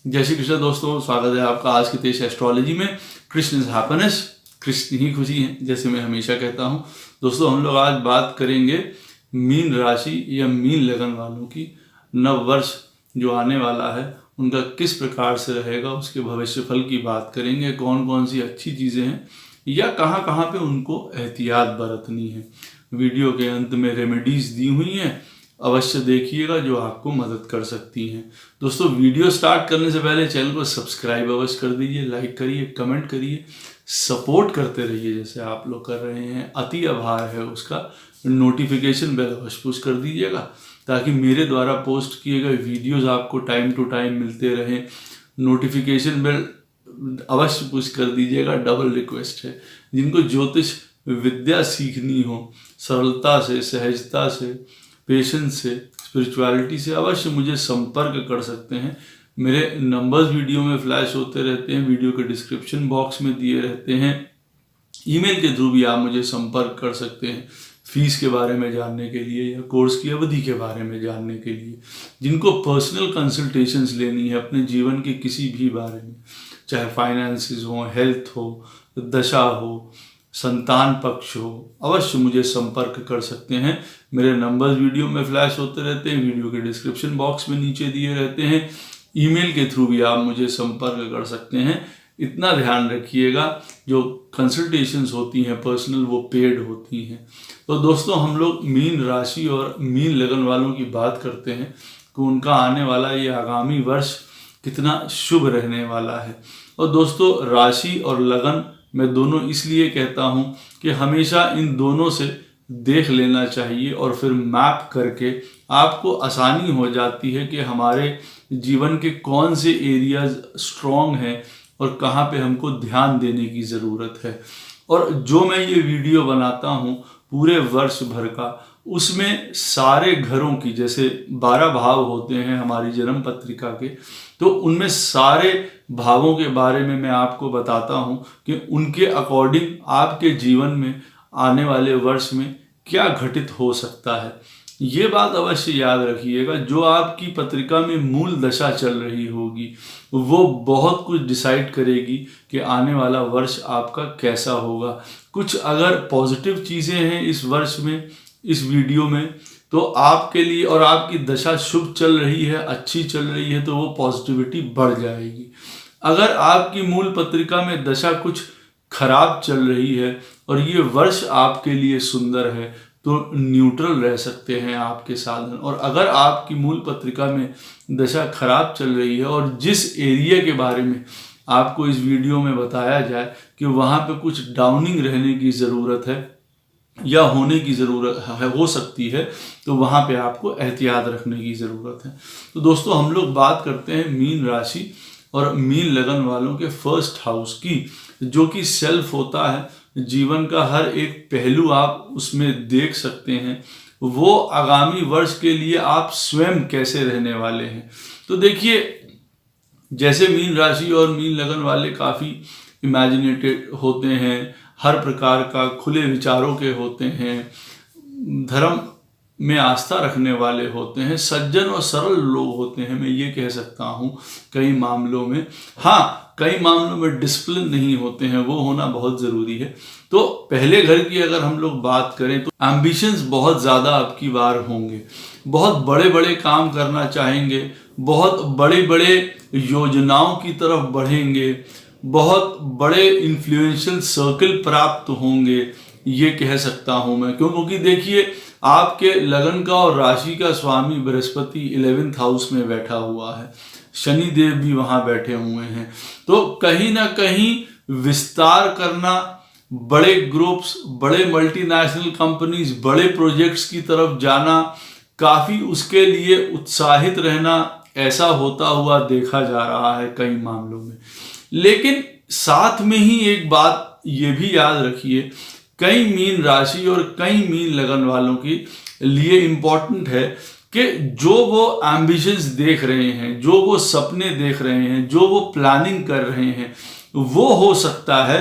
जय श्री कृष्ण दोस्तों, स्वागत है आपका आज की तेज एस्ट्रोलॉजी में। कृष्ण इज हैप्पीनेस, कृष्ण ही खुशी है, जैसे मैं हमेशा कहता हूँ। दोस्तों हम लोग आज बात करेंगे मीन राशि या मीन लगन वालों की। नव वर्ष जो आने वाला है उनका किस प्रकार से रहेगा, उसके भविष्यफल की बात करेंगे। कौन कौन सी अच्छी चीज़ें हैं या कहाँ कहाँ पे उनको एहतियात बरतनी है। वीडियो के अंत में रेमेडीज़ दी हुई हैं, अवश्य देखिएगा, जो आपको मदद कर सकती हैं। दोस्तों वीडियो स्टार्ट करने से पहले चैनल को सब्सक्राइब अवश्य कर दीजिए, लाइक करिए, कमेंट करिए, सपोर्ट करते रहिए जैसे आप लोग कर रहे हैं। अति आभार है उसका। नोटिफिकेशन बेल अवश्य पुश कर दीजिएगा ताकि मेरे द्वारा पोस्ट किए गए वीडियोस आपको टाइम टू टाइम मिलते रहें। नोटिफिकेशन बेल अवश्य पुश कर दीजिएगा, डबल रिक्वेस्ट है। जिनको ज्योतिष विद्या सीखनी हो, सरलता से, सहजता से, पेशेंस से, स्पिरिचुअलिटी से, अवश्य मुझे संपर्क कर सकते हैं। मेरे नंबर्स वीडियो में फ्लैश होते रहते हैं, वीडियो के डिस्क्रिप्शन बॉक्स में दिए रहते हैं। ईमेल के थ्रू भी आप मुझे संपर्क कर सकते हैं फीस के बारे में जानने के लिए या कोर्स की अवधि के बारे में जानने के लिए। जिनको पर्सनल कंसल्टेशंस लेनी है अपने जीवन के किसी भी बारे में, चाहे फाइनेंसिस हो, हेल्थ हो, दशा हो, संतान पक्ष हो, अवश्य मुझे संपर्क कर सकते हैं। मेरे नंबर्स वीडियो में फ्लैश होते रहते हैं, वीडियो के डिस्क्रिप्शन बॉक्स में नीचे दिए रहते हैं। ईमेल के थ्रू भी आप मुझे संपर्क कर सकते हैं। इतना ध्यान रखिएगा, जो कंसल्टेशंस होती हैं पर्सनल, वो पेड होती हैं। तो दोस्तों हम लोग मीन राशि और मीन लगन वालों की बात करते हैं कि उनका आने वाला ये आगामी वर्ष कितना शुभ रहने वाला है। और दोस्तों राशि और लगन मैं दोनों इसलिए कहता हूँ कि हमेशा इन दोनों से देख लेना चाहिए और फिर मैप करके आपको आसानी हो जाती है कि हमारे जीवन के कौन से एरियाज स्ट्रॉन्ग हैं और कहाँ पे हमको ध्यान देने की ज़रूरत है। और जो मैं ये वीडियो बनाता हूँ पूरे वर्ष भर का, उसमें सारे घरों की, जैसे 12 भाव होते हैं हमारी जन्म पत्रिका के, तो उनमें सारे भावों के बारे में मैं आपको बताता हूँ कि उनके अकॉर्डिंग आपके जीवन में आने वाले वर्ष में क्या घटित हो सकता है। ये बात अवश्य याद रखिएगा, जो आपकी पत्रिका में मूल दशा चल रही होगी वो बहुत कुछ डिसाइड करेगी कि आने वाला वर्ष आपका कैसा होगा। कुछ अगर पॉजिटिव चीज़ें हैं इस वर्ष में, इस वीडियो में, तो आपके लिए, और आपकी दशा शुभ चल रही है, अच्छी चल रही है, तो वो पॉजिटिविटी बढ़ जाएगी। अगर आपकी मूल पत्रिका में दशा कुछ खराब चल रही है और ये वर्ष आपके लिए सुंदर है, तो न्यूट्रल रह सकते हैं आपके साधन। और अगर आपकी मूल पत्रिका में दशा खराब चल रही है और जिस एरिया के बारे में आपको इस वीडियो में बताया जाए कि वहाँ पे कुछ डाउनिंग रहने की ज़रूरत है या होने की ज़रूरत है, हो सकती है, तो वहाँ पे आपको एहतियात रखने की ज़रूरत है। तो दोस्तों हम लोग बात करते हैं मीन राशि और मीन लगन वालों के फर्स्ट हाउस की, जो कि सेल्फ होता है। जीवन का हर एक पहलू आप उसमें देख सकते हैं, वो आगामी वर्ष के लिए आप स्वयं कैसे रहने वाले हैं। तो देखिए, जैसे मीन राशि और मीन लगन वाले काफ़ी इमेजिनेटेड होते हैं, हर प्रकार का खुले विचारों के होते हैं, धर्म में आस्था रखने वाले होते हैं, सज्जन और सरल लोग होते हैं, मैं ये कह सकता हूँ कई मामलों में। हाँ, कई मामलों में डिसिप्लिन नहीं होते हैं, वो होना बहुत ज़रूरी है। तो पहले घर की अगर हम लोग बात करें तो एम्बिशंस बहुत ज़्यादा अब की बार होंगे, बहुत बड़े बड़े काम करना चाहेंगे, बहुत बड़े बड़े योजनाओं की तरफ बढ़ेंगे, बहुत बड़े इन्फ्लुएंशियल सर्कल प्राप्त होंगे, ये कह सकता हूँ मैं। क्योंकि देखिए, आपके लगन का और राशि का स्वामी बृहस्पति 11th हाउस में बैठा हुआ है, शनि देव भी वहाँ बैठे हुए हैं। तो कहीं ना कहीं विस्तार करना, बड़े ग्रुप्स, बड़े मल्टीनेशनल कंपनीज, बड़े प्रोजेक्ट्स की तरफ जाना, काफ़ी उसके लिए उत्साहित रहना, ऐसा होता हुआ देखा जा रहा है कई मामलों में। लेकिन साथ में ही एक बात ये भी याद रखिए, कई मीन राशि और कई मीन लगन वालों के लिए इम्पोर्टेंट है कि जो वो एम्बिशंस देख रहे हैं, जो वो सपने देख रहे हैं, जो वो प्लानिंग कर रहे हैं, वो हो सकता है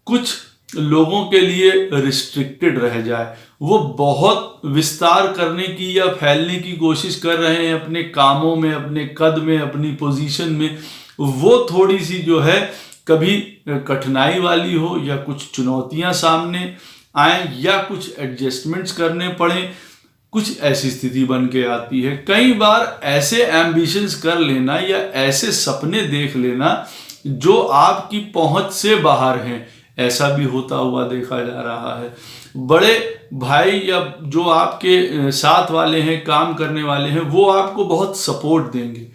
कुछ लोगों के लिए रिस्ट्रिक्टेड रह जाए। वो बहुत विस्तार करने की या फैलने की कोशिश कर रहे हैं अपने कामों में, अपने कद में, अपनी पोजीशन में, वो थोड़ी सी जो है कभी कठिनाई वाली हो, या कुछ चुनौतियां सामने आए, या कुछ एडजस्टमेंट्स करने पड़े, कुछ ऐसी स्थिति बन के आती है। कई बार ऐसे एम्बिशंस कर लेना या ऐसे सपने देख लेना जो आपकी पहुंच से बाहर हैं, ऐसा भी होता हुआ देखा जा रहा है। बड़े भाई या जो आपके साथ वाले हैं, काम करने वाले हैं, वो आपको बहुत सपोर्ट देंगे,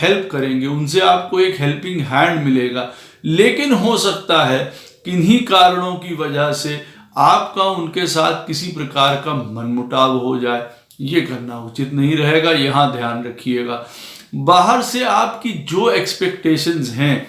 हेल्प करेंगे, उनसे आपको एक हेल्पिंग हैंड मिलेगा। लेकिन हो सकता है किन्हीं कारणों की वजह से आपका उनके साथ किसी प्रकार का मनमुटाव हो जाए। ये करना उचित नहीं रहेगा, यहां ध्यान रखिएगा। बाहर से आपकी जो एक्सपेक्टेशंस हैं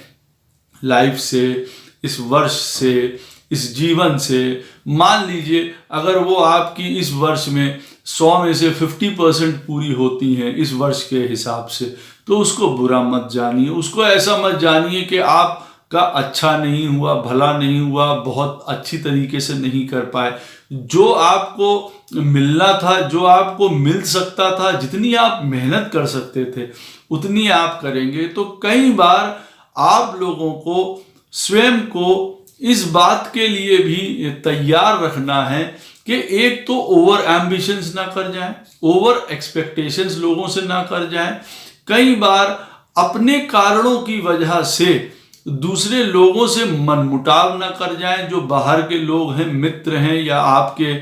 लाइफ से, इस वर्ष से, इस जीवन से, मान लीजिए अगर वो आपकी इस वर्ष में 100 में से 50% पूरी होती हैं इस वर्ष के हिसाब से, तो उसको बुरा मत जानिए, उसको ऐसा मत जानिए कि आपका अच्छा नहीं हुआ, भला नहीं हुआ, बहुत अच्छी तरीके से नहीं कर पाए। जो आपको मिलना था, जो आपको मिल सकता था, जितनी आप मेहनत कर सकते थे उतनी आप करेंगे। तो कई बार आप लोगों को स्वयं को इस बात के लिए भी तैयार रखना है कि एक तो ओवर एम्बिशंस ना कर जाएं, ओवर एक्सपेक्टेशंस लोगों से ना कर जाएं। कई बार अपने कारणों की वजह से दूसरे लोगों से मनमुटाव ना कर जाएं। जो बाहर के लोग हैं, मित्र हैं, या आपके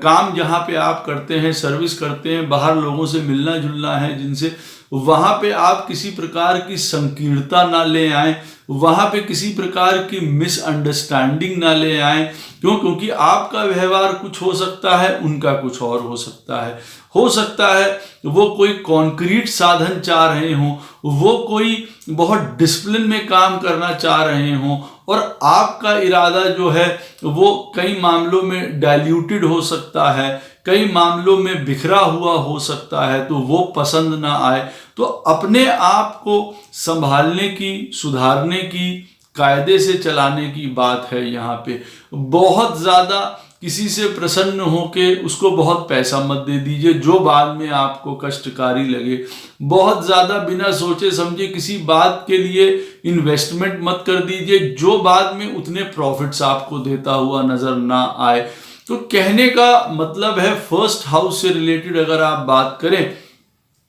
काम जहां पे आप करते हैं, सर्विस करते हैं, बाहर लोगों से मिलना जुलना है जिनसे, वहां पे आप किसी प्रकार की संकीर्णता ना ले आए, वहां पे किसी प्रकार की मिसअंडरस्टैंडिंग ना ले आए। क्योंकि आपका व्यवहार कुछ हो सकता है, उनका कुछ और हो सकता है। हो सकता है वो कोई कॉन्क्रीट साधन चाह रहे हों, वो कोई बहुत डिसिप्लिन में काम करना चाह रहे हों, और आपका इरादा जो है वो कई मामलों में डाइल्यूटेड हो सकता है, कई मामलों में बिखरा हुआ हो सकता है, तो वो पसंद ना आए। तो अपने आप को संभालने की, सुधारने की, कायदे से चलाने की बात है यहाँ पे। बहुत ज़्यादा किसी से प्रसन्न होके उसको बहुत पैसा मत दे दीजिए जो बाद में आपको कष्टकारी लगे। बहुत ज़्यादा बिना सोचे समझे किसी बात के लिए इन्वेस्टमेंट मत कर दीजिए जो बाद में उतने प्रॉफिट्स आपको देता हुआ नज़र ना आए। तो कहने का मतलब है, फर्स्ट हाउस से रिलेटेड अगर आप बात करें,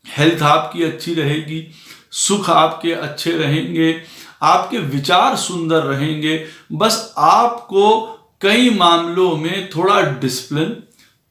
हेल्थ आपकी अच्छी रहेगी, सुख आपके अच्छे रहेंगे, आपके विचार सुंदर रहेंगे। बस आपको कई मामलों में थोड़ा डिसिप्लिन,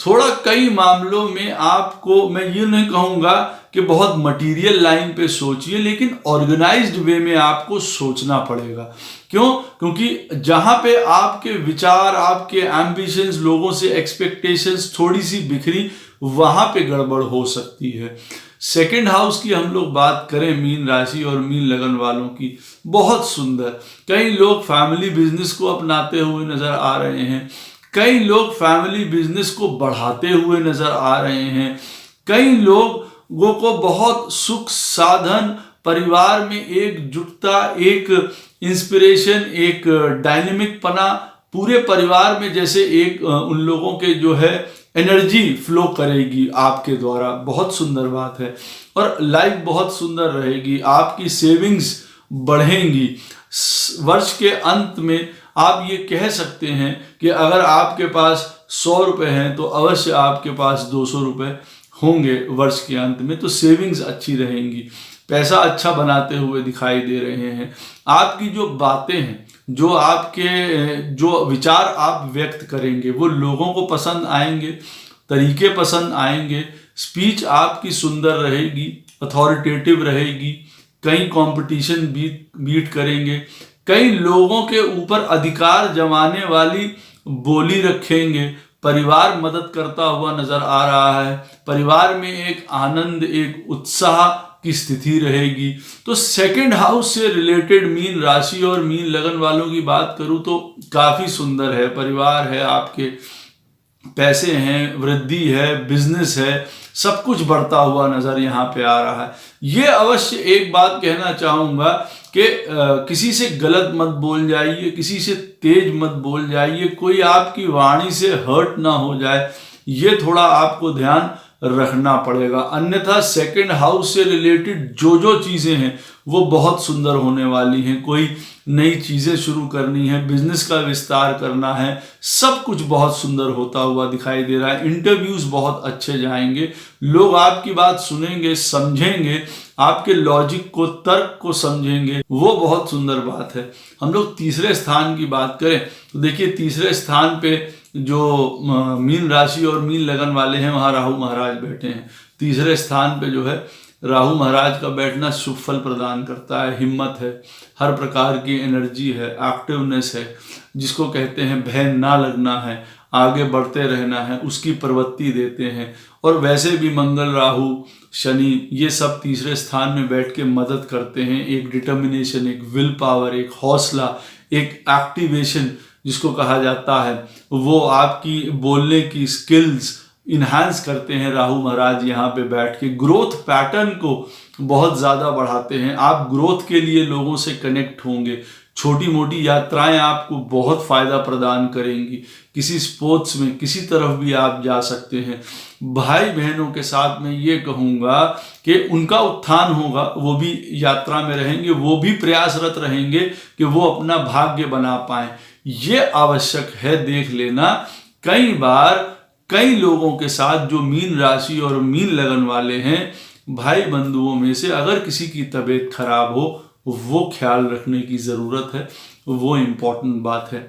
थोड़ा कई मामलों में आपको, मैं ये नहीं कहूँगा कि बहुत मटीरियल लाइन पे सोचिए, लेकिन ऑर्गेनाइज्ड वे में आपको सोचना पड़ेगा। क्यों? क्योंकि जहाँ पे आपके विचार, आपके एम्बिशंस, लोगों से एक्सपेक्टेशंस थोड़ी सी बिखरी, वहाँ पे गड़बड़ हो सकती है। सेकेंड हाउस की हम लोग बात करें, मीन राशि और मीन लगन वालों की, बहुत सुंदर। कई लोग फैमिली बिजनेस को अपनाते हुए नजर आ रहे हैं, कई लोग फैमिली बिजनेस को बढ़ाते हुए नजर आ रहे हैं, कई लोगों को बहुत सुख साधन, परिवार में एकजुटता, एक इंस्पिरेशन, एक डायनेमिक पना पूरे परिवार में, जैसे एक उन लोगों के जो है एनर्जी फ्लो करेगी आपके द्वारा। बहुत सुंदर बात है। और लाइफ बहुत सुंदर रहेगी, आपकी सेविंग्स बढ़ेंगी। वर्ष के अंत में आप ये कह सकते हैं कि अगर आपके पास 100 रुपये हैं तो अवश्य आपके पास 200 रुपये होंगे वर्ष के अंत में। तो सेविंग्स अच्छी रहेंगी, पैसा अच्छा बनाते हुए दिखाई दे रहे हैं। आपकी जो बातें हैं, जो आपके जो विचार आप व्यक्त करेंगे, वो लोगों को पसंद आएंगे, तरीके पसंद आएंगे। स्पीच आपकी सुंदर रहेगी, अथॉरिटेटिव रहेगी, कई कंपटीशन बीट करेंगे, कई लोगों के ऊपर अधिकार जमाने वाली बोली रखेंगे। परिवार मदद करता हुआ नजर आ रहा है, परिवार में एक आनंद, एक उत्साह की स्थिति रहेगी। तो सेकंड हाउस से रिलेटेड मीन राशि और मीन लगन वालों की बात करूं तो काफी सुंदर है। परिवार है, आपके पैसे हैं, वृद्धि है, बिजनेस है, सब कुछ बढ़ता हुआ नजर यहाँ पे आ रहा है। ये अवश्य एक बात कहना चाहूंगा कि किसी से गलत मत बोल जाइए, किसी से तेज मत बोल जाइए, कोई आपकी वाणी से हर्ट ना हो जाए, ये थोड़ा आपको ध्यान रखना पड़ेगा, अन्यथा सेकंड हाउस से रिलेटेड जो जो चीज़ें हैं वो बहुत सुंदर होने वाली हैं। कोई नई चीज़ें शुरू करनी है, बिजनेस का विस्तार करना है, सब कुछ बहुत सुंदर होता हुआ दिखाई दे रहा है। इंटरव्यूज बहुत अच्छे जाएंगे, लोग आपकी बात सुनेंगे, समझेंगे, आपके लॉजिक को, तर्क को समझेंगे, वो बहुत सुंदर बात है। हम लोग तीसरे स्थान की बात करें तो देखिए तीसरे स्थान पे जो मीन राशि और मीन लगन वाले हैं वहाँ राहु महाराज बैठे हैं। तीसरे स्थान पे जो है राहु महाराज का बैठना शुभ फल प्रदान करता है, हिम्मत है, हर प्रकार की एनर्जी है, एक्टिवनेस है, जिसको कहते हैं भय ना लगना है, आगे बढ़ते रहना है, उसकी प्रवृत्ति देते हैं। और वैसे भी मंगल, राहु, शनि ये सब तीसरे स्थान में बैठ के मदद करते हैं। एक डिटर्मिनेशन, एक विल पावर, एक हौसला, एक एक्टिवेशन जिसको कहा जाता है, वो आपकी बोलने की स्किल्स इन्हांस करते हैं। राहु महाराज यहाँ पे बैठ के ग्रोथ पैटर्न को बहुत ज़्यादा बढ़ाते हैं। आप ग्रोथ के लिए लोगों से कनेक्ट होंगे, छोटी मोटी यात्राएं आपको बहुत फ़ायदा प्रदान करेंगी। किसी स्पोर्ट्स में किसी तरफ भी आप जा सकते हैं। भाई बहनों के साथ मैं ये कहूँगा कि उनका उत्थान होगा, वो भी यात्रा में रहेंगे, वो भी प्रयासरत रहेंगे कि वो अपना भाग्य बना पाएं। ये आवश्यक है देख लेना। कई बार कई लोगों के साथ जो मीन राशि और मीन लगन वाले हैं, भाई बंधुओं में से अगर किसी की तबीयत खराब हो, वो ख्याल रखने की ज़रूरत है, वो इम्पोर्टेंट बात है।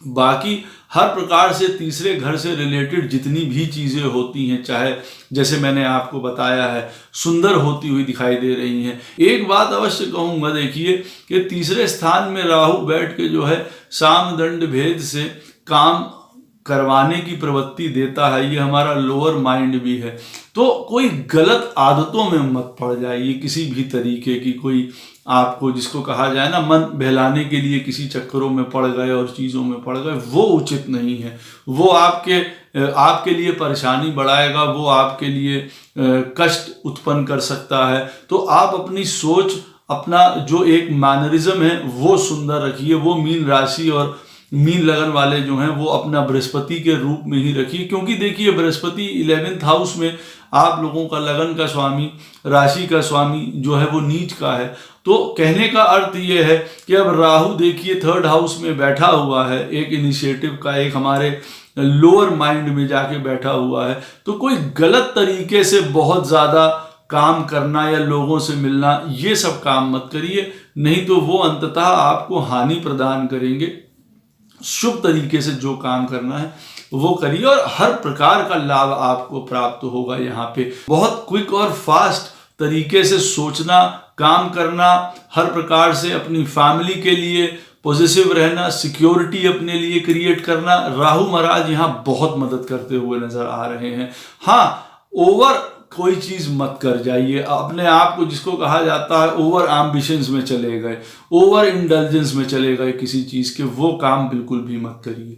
बाकी हर प्रकार से तीसरे घर से रिलेटेड जितनी भी चीज़ें होती हैं, चाहे जैसे मैंने आपको बताया है, सुंदर होती हुई दिखाई दे रही हैं। एक बात अवश्य कहूँगा, देखिए कि तीसरे स्थान में राहु बैठ के जो है साम दंड भेद से काम करवाने की प्रवृत्ति देता है। ये हमारा लोअर माइंड भी है, तो कोई गलत आदतों में मत पड़ जाइए किसी भी तरीके की। कोई आपको जिसको कहा जाए ना, मन बहलाने के लिए किसी चक्करों में पड़ गए और चीज़ों में पड़ गए, वो उचित नहीं है। वो आपके लिए परेशानी बढ़ाएगा, वो आपके लिए कष्ट उत्पन्न कर सकता है। तो आप अपनी सोच, अपना जो एक मैनरिज्म है वो सुंदर रखिए। वो मीन राशि और मीन लगन वाले जो हैं वो अपना बृहस्पति के रूप में ही रखिए, क्योंकि देखिए बृहस्पति 11th हाउस में आप लोगों का लगन का स्वामी, राशि का स्वामी जो है वो नीच का है। तो कहने का अर्थ ये है कि अब राहु देखिए 3rd हाउस में बैठा हुआ है, एक इनिशिएटिव का, एक हमारे लोअर माइंड में जाके बैठा हुआ है। तो कोई गलत तरीके से बहुत ज़्यादा काम करना या लोगों से मिलना, ये सब काम मत करिए, नहीं तो वो अंततः आपको हानि प्रदान करेंगे। शुभ तरीके से जो काम करना है वो करिए और हर प्रकार का लाभ आपको प्राप्त होगा। यहाँ पे बहुत क्विक और फास्ट तरीके से सोचना, काम करना, हर प्रकार से अपनी फैमिली के लिए पॉजिटिव रहना, सिक्योरिटी अपने लिए क्रिएट करना, राहु महाराज यहाँ बहुत मदद करते हुए नजर आ रहे हैं। हाँ, ओवर कोई चीज़ मत कर जाइए, अपने आप को जिसको कहा जाता है ओवर एम्बिशंस में चले गए, ओवर इंडल्जेंस में चले गए किसी चीज़ के, वो काम बिल्कुल भी मत करिए।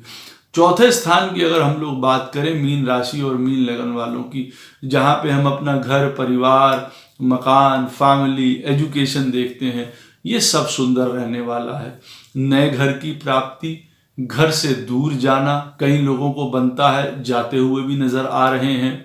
चौथे स्थान की अगर हम लोग बात करें मीन राशि और मीन लगन वालों की, जहाँ पे हम अपना घर, परिवार, मकान, फैमिली, एजुकेशन देखते हैं, ये सब सुंदर रहने वाला है। नए घर की प्राप्ति, घर से दूर जाना कई लोगों को बनता है, जाते हुए भी नज़र आ रहे हैं।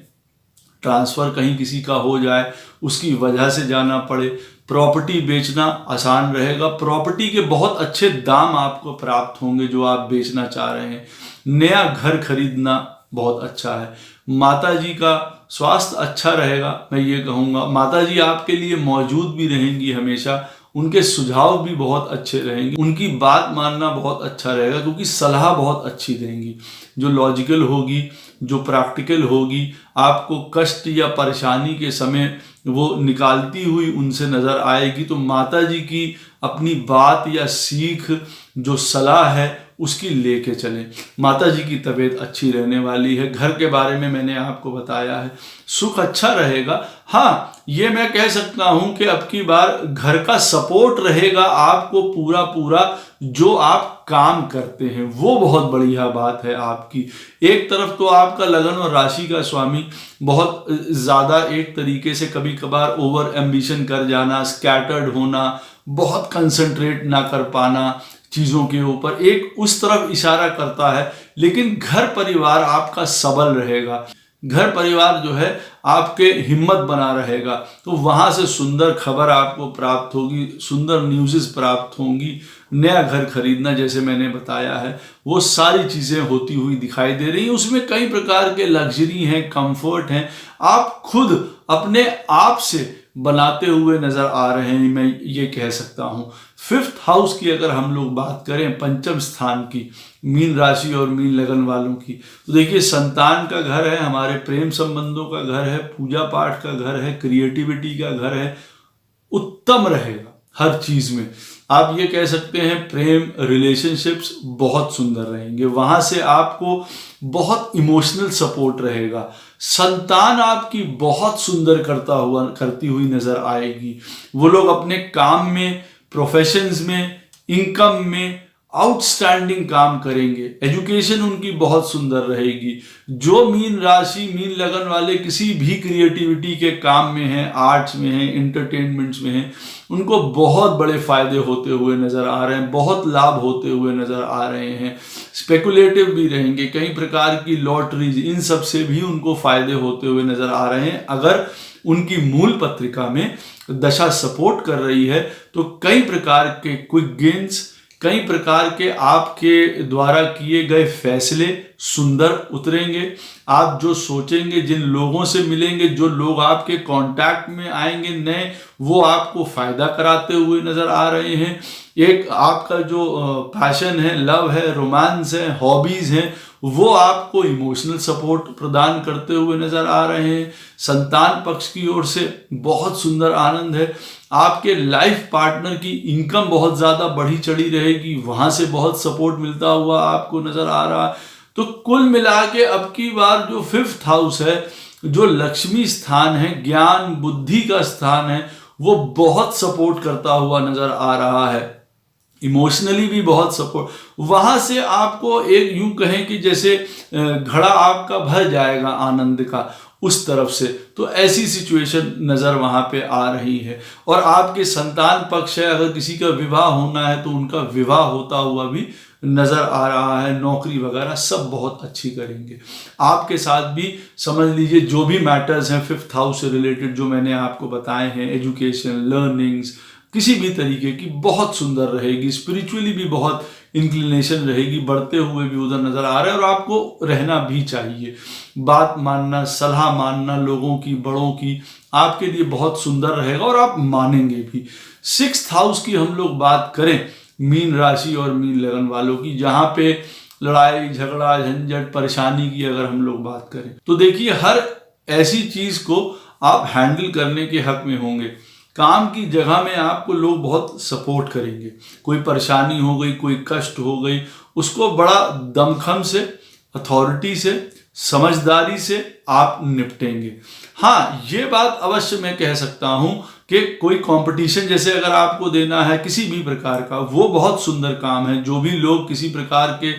ट्रांसफ़र कहीं किसी का हो जाए, उसकी वजह से जाना पड़े। प्रॉपर्टी बेचना आसान रहेगा, प्रॉपर्टी के बहुत अच्छे दाम आपको प्राप्त होंगे जो आप बेचना चाह रहे हैं। नया घर खरीदना बहुत अच्छा है। माता जी का स्वास्थ्य अच्छा रहेगा, मैं ये कहूँगा। माता जी आपके लिए मौजूद भी रहेंगी हमेशा, उनके सुझाव भी बहुत अच्छे रहेंगे, उनकी बात मानना बहुत अच्छा रहेगा, क्योंकि सलाह बहुत अच्छी देंगी, जो लॉजिकल होगी, जो प्रैक्टिकल होगी, आपको कष्ट या परेशानी के समय वो निकालती हुई उनसे नज़र आएगी। तो माता जी की अपनी बात या सीख, जो सलाह है, उसकी लेके चलें। माता जी की तबीयत अच्छी रहने वाली है। घर के बारे में मैंने आपको बताया है, सुख अच्छा रहेगा। हाँ, ये मैं कह सकता हूँ कि अब की बार घर का सपोर्ट रहेगा आपको पूरा, जो आप काम करते हैं वो बहुत बढ़िया बात है आपकी। एक तरफ तो आपका लगन और राशि का स्वामी बहुत ज़्यादा एक तरीके से कभी कभार ओवर एम्बिशन कर जाना, स्कैटर्ड होना, बहुत कंसंट्रेट ना कर पाना चीज़ों के ऊपर, एक उस तरफ इशारा करता है। लेकिन घर परिवार आपका सबल रहेगा। घर परिवार जो है आपके हिम्मत बना रहेगा। तो वहां से सुंदर खबर आपको प्राप्त होगी, सुंदर न्यूज़ प्राप्त होंगी। नया घर खरीदना जैसे मैंने बताया है, वो सारी चीज़ें होती हुई दिखाई दे रही हैं। उसमें कई प्रकार के लग्जरी हैं, कंफर्ट हैं, आप खुद अपने आप से बनाते हुए नजर आ रहे हैं, मैं ये कह सकता हूं। 5th हाउस की अगर हम लोग बात करें, पंचम स्थान की, मीन राशि और मीन लगन वालों की, तो देखिए संतान का घर है, हमारे प्रेम संबंधों का घर है, पूजा पाठ का घर है, क्रिएटिविटी का घर है। उत्तम रहेगा हर चीज में। आप ये कह सकते हैं प्रेम रिलेशनशिप्स बहुत सुंदर रहेंगे, वहां से आपको बहुत इमोशनल सपोर्ट रहेगा। संतान आपकी बहुत सुंदर करती हुई नजर आएगी। वो लोग अपने काम में, प्रोफेशंस में, इनकम में आउटस्टैंडिंग काम करेंगे। एजुकेशन उनकी बहुत सुंदर रहेगी। जो मीन राशि मीन लगन वाले किसी भी क्रिएटिविटी के काम में हैं, आर्ट्स में हैं, इंटरटेनमेंट्स में हैं, उनको बहुत बड़े फायदे होते हुए नजर आ रहे हैं, बहुत लाभ होते हुए नजर आ रहे हैं। स्पेकुलेटिव भी रहेंगे, कई प्रकार की लॉटरीज, इन सब से भी उनको फायदे होते हुए नजर आ रहे हैं। अगर उनकी मूल पत्रिका में दशा सपोर्ट कर रही है तो कई प्रकार के क्विक गेन्स, कई प्रकार के आपके द्वारा किए गए फैसले सुंदर उतरेंगे। आप जो सोचेंगे, जिन लोगों से मिलेंगे, जो लोग आपके कांटेक्ट में आएंगे नए, वो आपको फायदा कराते हुए नजर आ रहे हैं। एक आपका जो पैशन है, लव है, रोमांस है, हॉबीज हैं, वो आपको इमोशनल सपोर्ट प्रदान करते हुए नजर आ रहे हैं। संतान पक्ष की ओर से बहुत सुंदर आनंद है। आपके लाइफ पार्टनर की इनकम बहुत ज्यादा बढ़ी चढ़ी रहेगी, वहां से बहुत सपोर्ट मिलता हुआ आपको नजर आ रहा है। तो कुल मिला के अब की बार जो 5th हाउस है, जो लक्ष्मी स्थान है, ज्ञान बुद्धि का स्थान है, वो बहुत सपोर्ट करता हुआ नजर आ रहा है। इमोशनली भी बहुत सपोर्ट, वहां से आपको एक यूं कहें कि जैसे घड़ा आपका भर जाएगा आनंद का, उस तरफ से। तो ऐसी सिचुएशन नजर वहां पे आ रही है। और आपके संतान पक्ष है, अगर किसी का विवाह होना है तो उनका विवाह होता हुआ भी नजर आ रहा है। नौकरी वगैरह सब बहुत अच्छी करेंगे। आपके साथ भी समझ लीजिए जो भी मैटर्स हैं 5th हाउस से रिलेटेड, जो मैंने आपको बताए हैं, एजुकेशन, लर्निंग्स, किसी भी तरीके की बहुत सुंदर रहेगी। स्पिरिचुअली भी बहुत इंक्लिनेशन रहेगी, बढ़ते हुए भी उधर नजर आ रहा है। और आपको रहना भी चाहिए, बात मानना, सलाह मानना लोगों की, बड़ों की, आपके लिए बहुत सुंदर रहेगा और आप मानेंगे भी। 6th हाउस की हम लोग बात करें, मीन राशि और मीन लगन वालों की, जहां पे लड़ाई झगड़ा झंझट परेशानी की अगर हम लोग बात करें, तो देखिए हर ऐसी चीज को आप हैंडल करने के हक में होंगे। काम की जगह में आपको लोग बहुत सपोर्ट करेंगे। कोई परेशानी हो गई, कोई कष्ट हो गई, उसको बड़ा दमखम से, अथॉरिटी से, समझदारी से आप निपटेंगे। हाँ, ये बात अवश्य मैं कह सकता हूं कि कोई कंपटीशन जैसे अगर आपको देना है किसी भी प्रकार का, वो बहुत सुंदर काम है। जो भी लोग किसी प्रकार के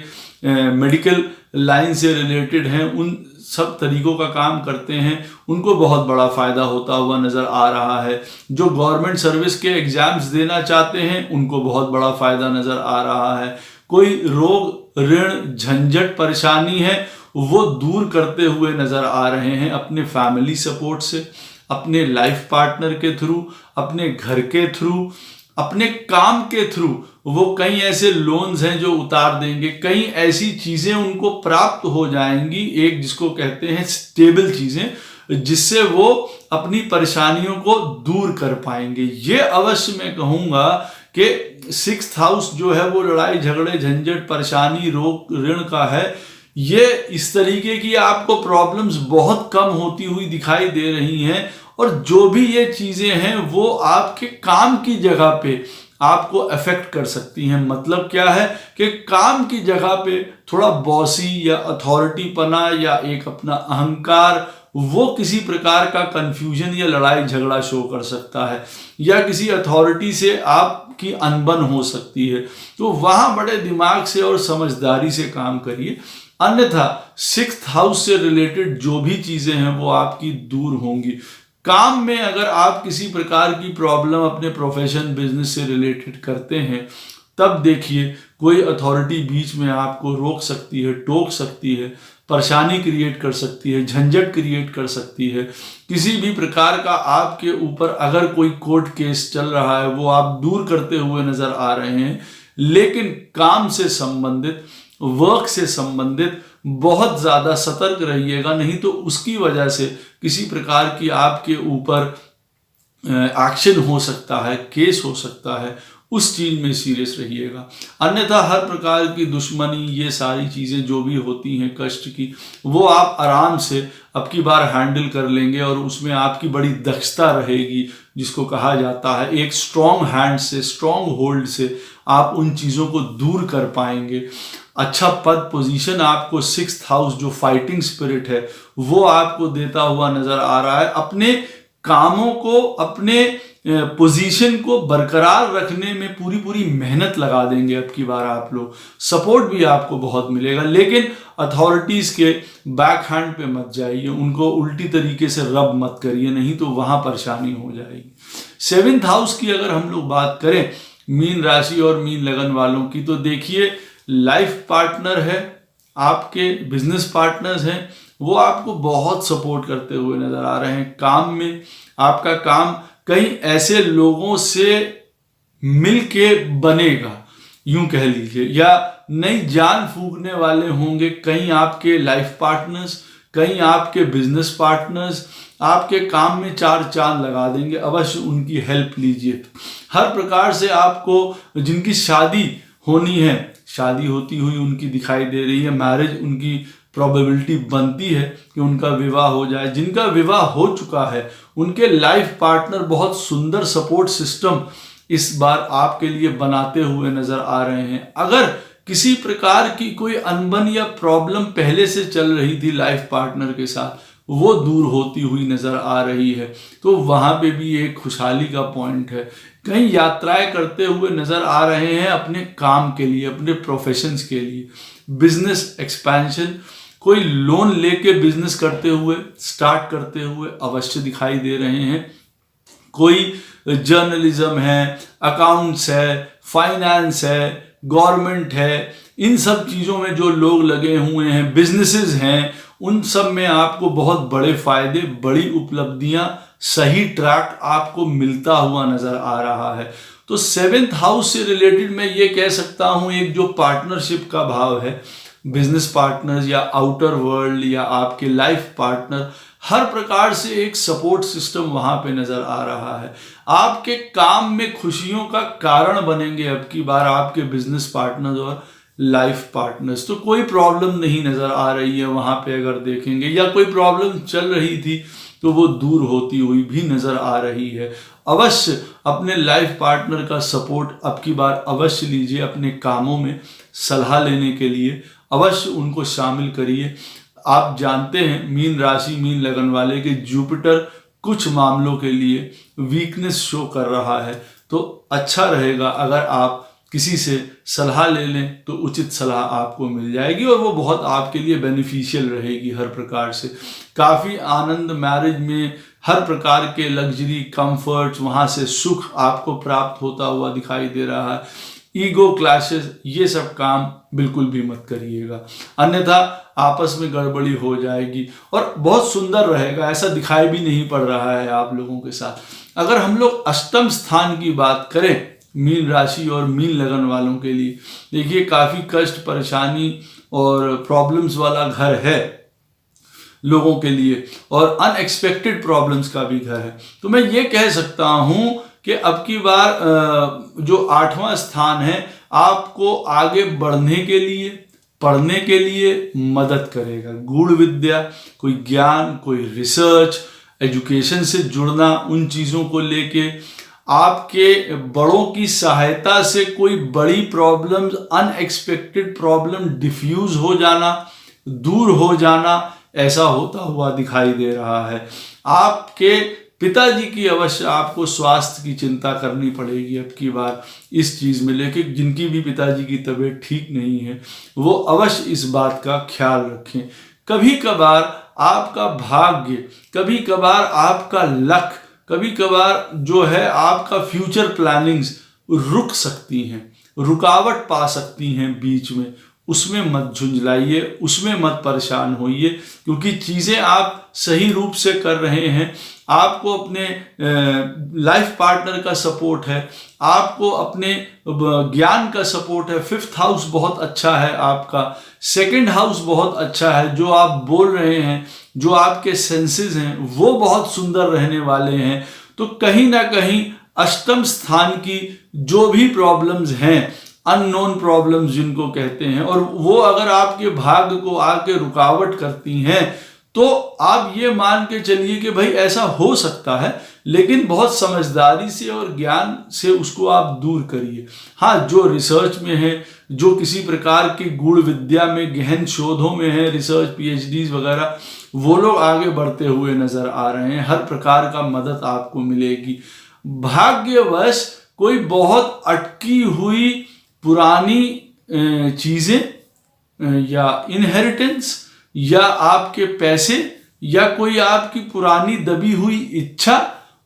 मेडिकल लाइन से रिलेटेड हैं, उन सब तरीकों का काम करते हैं, उनको बहुत बड़ा फायदा होता हुआ नजर आ रहा है। जो गवर्नमेंट सर्विस के एग्जाम्स देना चाहते हैं, उनको बहुत बड़ा फायदा नजर आ रहा है। कोई रोग, ऋण, झंझट, परेशानी है, वो दूर करते हुए नजर आ रहे हैं अपने फैमिली सपोर्ट से, अपने लाइफ पार्टनर के थ्रू, अपने घर के थ्रू, अपने काम के थ्रू। वो कई ऐसे लोन्स हैं जो उतार देंगे, कई ऐसी चीजें उनको प्राप्त हो जाएंगी, एक जिसको कहते हैं स्टेबल चीजें, जिससे वो अपनी परेशानियों को दूर कर पाएंगे। ये अवश्य मैं कहूंगा कि 6th हाउस जो है वो लड़ाई झगड़े झंझट परेशानी रोग ऋण का है। ये इस तरीके की आपको प्रॉब्लम्स बहुत कम होती हुई दिखाई दे रही हैं। और जो भी ये चीजें हैं वो आपके काम की जगह पे आपको अफेक्ट कर सकती हैं। मतलब क्या है कि काम की जगह पे थोड़ा बॉसी या अथॉरिटी पना या एक अपना अहंकार, वो किसी प्रकार का कंफ्यूजन या लड़ाई झगड़ा शो कर सकता है, या किसी अथॉरिटी से आपकी अनबन हो सकती है। तो वहां बड़े दिमाग से और समझदारी से काम करिए, अन्यथा 6th हाउस से रिलेटेड जो भी चीजें हैं वो आपकी दूर होंगी। काम में अगर आप किसी प्रकार की प्रॉब्लम अपने प्रोफेशन बिजनेस से रिलेटेड करते हैं तब देखिए कोई अथॉरिटी बीच में आपको रोक सकती है, टोक सकती है, परेशानी क्रिएट कर सकती है, झंझट क्रिएट कर सकती है। किसी भी प्रकार का आपके ऊपर अगर कोई कोर्ट केस चल रहा है वो आप दूर करते हुए नजर आ रहे हैं, लेकिन काम से संबंधित, वर्क से संबंधित बहुत ज़्यादा सतर्क रहिएगा, नहीं तो उसकी वजह से किसी प्रकार की आपके ऊपर एक्शन हो सकता है, केस हो सकता है, उस चीज में सीरियस रहिएगा। अन्यथा हर प्रकार की दुश्मनी, ये सारी चीजें जो भी होती हैं कष्ट की, वो आप आराम से अब की बार हैंडल कर लेंगे और उसमें आपकी बड़ी दक्षता रहेगी, जिसको कहा जाता है एक स्ट्रॉन्ग हैंड से, स्ट्रॉन्ग होल्ड से आप उन चीज़ों को दूर कर पाएंगे। अच्छा पद पोजीशन आपको 6th हाउस जो फाइटिंग स्पिरिट है वो आपको देता हुआ नजर आ रहा है। अपने कामों को, अपने पोजीशन को बरकरार रखने में पूरी पूरी मेहनत लगा देंगे अब की बार आप लोग। सपोर्ट भी आपको बहुत मिलेगा, लेकिन अथॉरिटीज के बैक हैंड पे मत जाइए, उनको उल्टी तरीके से रब मत करिए, नहीं तो वहां परेशानी हो जाएगी। 7th हाउस की अगर हम लोग बात करें मीन राशि और मीन लगन वालों की, तो देखिए लाइफ पार्टनर है, आपके बिजनेस पार्टनर्स हैं, वो आपको बहुत सपोर्ट करते हुए नजर आ रहे हैं। काम में आपका काम कई ऐसे लोगों से मिलके बनेगा, यूं कह लीजिए, या नई जान फूंकने वाले होंगे कहीं आपके लाइफ पार्टनर्स, कहीं आपके बिजनेस पार्टनर्स आपके काम में 4 चांद लगा देंगे। अवश्य उनकी हेल्प लीजिए। हर प्रकार से आपको जिनकी शादी होनी है, शादी होती हुई उनकी दिखाई दे रही है, मैरिज उनकी प्रोबेबिलिटी बनती है कि उनका विवाह हो जाए। जिनका विवाह हो चुका है उनके लाइफ पार्टनर बहुत सुंदर सपोर्ट सिस्टम इस बार आपके लिए बनाते हुए नजर आ रहे हैं। अगर किसी प्रकार की कोई अनबन या प्रॉब्लम पहले से चल रही थी लाइफ पार्टनर के साथ, वो दूर होती हुई नजर आ रही है, तो वहां पे भी एक खुशहाली का पॉइंट है। कहीं यात्राएं करते हुए नजर आ रहे हैं अपने काम के लिए, अपने प्रोफेशंस के लिए, बिजनेस एक्सपेंशन, कोई लोन लेके बिजनेस करते हुए, स्टार्ट करते हुए अवश्य दिखाई दे रहे हैं। कोई जर्नलिज्म है, अकाउंट्स है, फाइनेंस है, गवर्नमेंट है, इन सब चीज़ों में जो लोग लगे हुए हैं, बिजनेसेस हैं, उन सब में आपको बहुत बड़े फायदे, बड़ी उपलब्धियां, सही ट्रैक आपको मिलता हुआ नजर आ रहा है। तो 7th हाउस से रिलेटेड मैं ये कह सकता हूं, एक जो पार्टनरशिप का भाव है, बिजनेस पार्टनर्स या आउटर वर्ल्ड या आपके लाइफ पार्टनर, हर प्रकार से एक सपोर्ट सिस्टम वहां पे नजर आ रहा है। आपके काम में खुशियों का कारण बनेंगे अब की बार आपके बिजनेस पार्टनर्स और लाइफ पार्टनर्स। तो कोई प्रॉब्लम नहीं नजर आ रही है वहां पे अगर देखेंगे, या कोई प्रॉब्लम चल रही थी तो वो दूर होती हुई भी नजर आ रही है। अवश्य अपने लाइफ पार्टनर का सपोर्ट अब की बार अवश्य लीजिए। अपने कामों में सलाह लेने के लिए अवश्य उनको शामिल करिए। आप जानते हैं मीन राशि, मीन लगन वाले के जुपिटर कुछ मामलों के लिए वीकनेस शो कर रहा है, तो अच्छा रहेगा अगर आप किसी से सलाह ले लें तो उचित सलाह आपको मिल जाएगी और वो बहुत आपके लिए बेनिफिशियल रहेगी हर प्रकार से। काफ़ी आनंद मैरिज में, हर प्रकार के लग्जरी कंफर्ट्स, वहाँ से सुख आपको प्राप्त होता हुआ दिखाई दे रहा है। ईगो क्लैशेस, ये सब काम बिल्कुल भी मत करिएगा, अन्यथा आपस में गड़बड़ी हो जाएगी और बहुत सुंदर रहेगा, ऐसा दिखाई भी नहीं पड़ रहा है आप लोगों के साथ। अगर हम लोग अष्टम स्थान की बात करें मीन राशि और मीन लगन वालों के लिए, देखिए काफ़ी कष्ट, परेशानी और प्रॉब्लम्स वाला घर है लोगों के लिए, और अनएक्सपेक्टेड प्रॉब्लम्स का भी घर है। तो मैं ये कह सकता हूं कि अब की बार जो 8वां स्थान है आपको आगे बढ़ने के लिए, पढ़ने के लिए मदद करेगा। गूढ़ विद्या, कोई ज्ञान, कोई रिसर्च, एजुकेशन से जुड़ना, उन चीज़ों को लेके आपके बड़ों की सहायता से कोई बड़ी प्रॉब्लम्स, अनएक्सपेक्टेड प्रॉब्लम डिफ्यूज हो जाना, दूर हो जाना, ऐसा होता हुआ दिखाई दे रहा है। आपके पिताजी की अवश्य आपको स्वास्थ्य की चिंता करनी पड़ेगी अब की बार इस चीज़ में लेके। जिनकी भी पिताजी की तबीयत ठीक नहीं है वो अवश्य इस बात का ख्याल रखें। कभी कभार आपका भाग्य, कभी कभार आपका लक, कभी कभार जो है आपका फ्यूचर प्लानिंग्स रुक सकती हैं। रुकावट पा सकती हैं बीच में, उसमें मत झुंझलाइए, उसमें मत परेशान होइए, क्योंकि चीज़ें आप सही रूप से कर रहे हैं। आपको अपने लाइफ पार्टनर का सपोर्ट है, आपको अपने ज्ञान का सपोर्ट है। 5th हाउस बहुत अच्छा है आपका, 2nd हाउस बहुत अच्छा है। जो आप बोल रहे हैं, जो आपके सेंसेस हैं, वो बहुत सुंदर रहने वाले हैं। तो कहीं ना कहीं अष्टम स्थान की जो भी प्रॉब्लम्स हैं, अननोन प्रॉब्लम्स जिनको कहते हैं, और वो अगर आपके भाग्य को आके रुकावट करती हैं, तो आप ये मान के चलिए कि भाई ऐसा हो सकता है, लेकिन बहुत समझदारी से और ज्ञान से उसको आप दूर करिए। हाँ, जो रिसर्च में है, जो किसी प्रकार की गूढ़ विद्या में, गहन शोधों में है, रिसर्च PhDs वगैरह, वो लोग आगे बढ़ते हुए नजर आ रहे हैं। हर प्रकार का मदद आपको मिलेगी। भाग्यवश कोई बहुत अटकी हुई पुरानी चीजें या इनहेरिटेंस या आपके पैसे या कोई आपकी पुरानी दबी हुई इच्छा,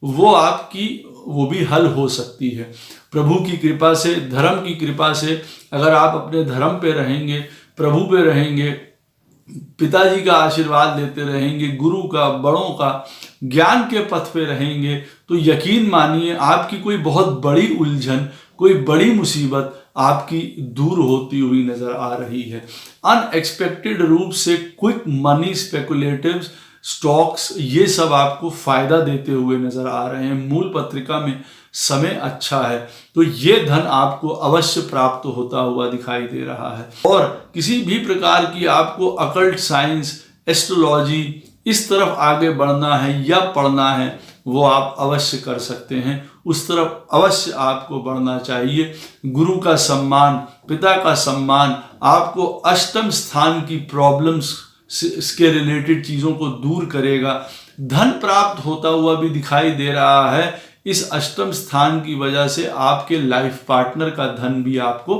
वो भी हल हो सकती है प्रभु की कृपा से, धर्म की कृपा से। अगर आप अपने धर्म पे रहेंगे, प्रभु पे रहेंगे, पिताजी का आशीर्वाद लेते रहेंगे, गुरु का, बड़ों का, ज्ञान के पथ पे रहेंगे, तो यकीन मानिए आपकी कोई बहुत बड़ी उलझन, कोई बड़ी मुसीबत आपकी दूर होती हुई नजर आ रही है। अनएक्सपेक्टेड रूप से क्विक मनी, स्पेकुलेटिव्स, स्टॉक्स, ये सब आपको फायदा देते हुए नजर आ रहे हैं। मूल पत्रिका में समय अच्छा है, तो ये धन आपको अवश्य प्राप्त होता हुआ दिखाई दे रहा है। और किसी भी प्रकार की आपको अकल्ट साइंस, एस्ट्रोलॉजी, इस तरफ आगे बढ़ना है या पढ़ना है, वो आप अवश्य कर सकते हैं। उस तरफ अवश्य आपको बढ़ना चाहिए। गुरु का सम्मान, पिता का सम्मान आपको अष्टम स्थान की प्रॉब्लम्स इसके रिलेटेड चीज़ों को दूर करेगा। धन प्राप्त होता हुआ भी दिखाई दे रहा है। इस अष्टम स्थान की वजह से आपके लाइफ पार्टनर का धन भी आपको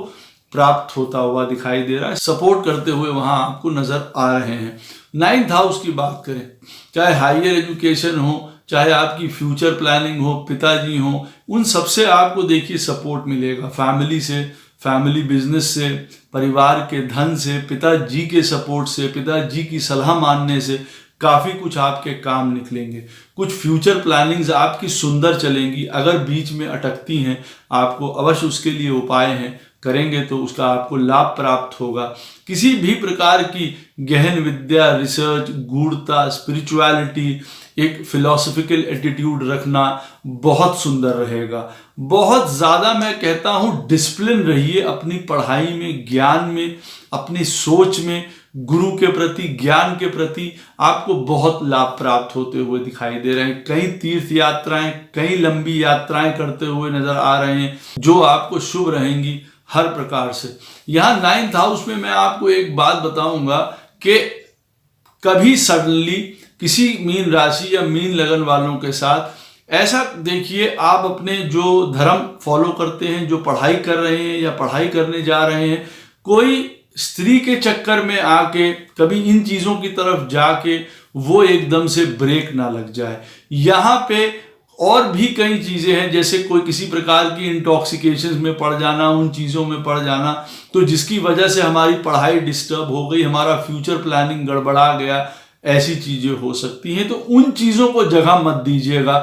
प्राप्त होता हुआ दिखाई दे रहा है, सपोर्ट करते हुए वहां आपको नजर आ रहे हैं। 9th हाउस की बात करें, चाहे हायर एजुकेशन हो, चाहे आपकी फ्यूचर प्लानिंग हो, पिताजी हो, उन सबसे आपको देखिए सपोर्ट मिलेगा। फैमिली से, फैमिली बिजनेस से, परिवार के धन से, पिताजी के सपोर्ट से, पिताजी की सलाह मानने से काफ़ी कुछ आपके काम निकलेंगे। कुछ फ्यूचर प्लानिंग्स आपकी सुंदर चलेंगी। अगर बीच में अटकती हैं, आपको अवश्य उसके लिए उपाय हैं, करेंगे तो उसका आपको लाभ प्राप्त होगा। किसी भी प्रकार की गहन विद्या, रिसर्च, गूढ़ता, स्पिरिचुअलिटी, एक फिलोसफिकल एटीट्यूड रखना बहुत सुंदर रहेगा। बहुत ज़्यादा मैं कहता हूँ डिसिप्लिन रहिए अपनी पढ़ाई में, ज्ञान में, अपनी सोच में, गुरु के प्रति, ज्ञान के प्रति आपको बहुत लाभ प्राप्त होते हुए दिखाई दे रहे हैं। कई तीर्थ यात्राएं, कई लंबी यात्राएं करते हुए नजर आ रहे हैं, जो आपको शुभ रहेंगी हर प्रकार से। यहाँ 9th हाउस में मैं आपको एक बात बताऊंगा कि कभी सडनली किसी मीन राशि या मीन लगन वालों के साथ ऐसा देखिए, आप अपने जो धर्म फॉलो करते हैं, जो पढ़ाई कर रहे हैं या पढ़ाई करने जा रहे हैं, कोई स्त्री के चक्कर में आके कभी इन चीजों की तरफ जाके वो एकदम से ब्रेक ना लग जाए। यहाँ पे और भी कई चीजें हैं, जैसे कोई किसी प्रकार की इंटॉक्सिकेशन में पड़ जाना, उन चीजों में पड़ जाना, तो जिसकी वजह से हमारी पढ़ाई डिस्टर्ब हो गई, हमारा फ्यूचर प्लानिंग गड़बड़ा गया, ऐसी चीजें हो सकती हैं। तो उन चीजों को जगह मत दीजिएगा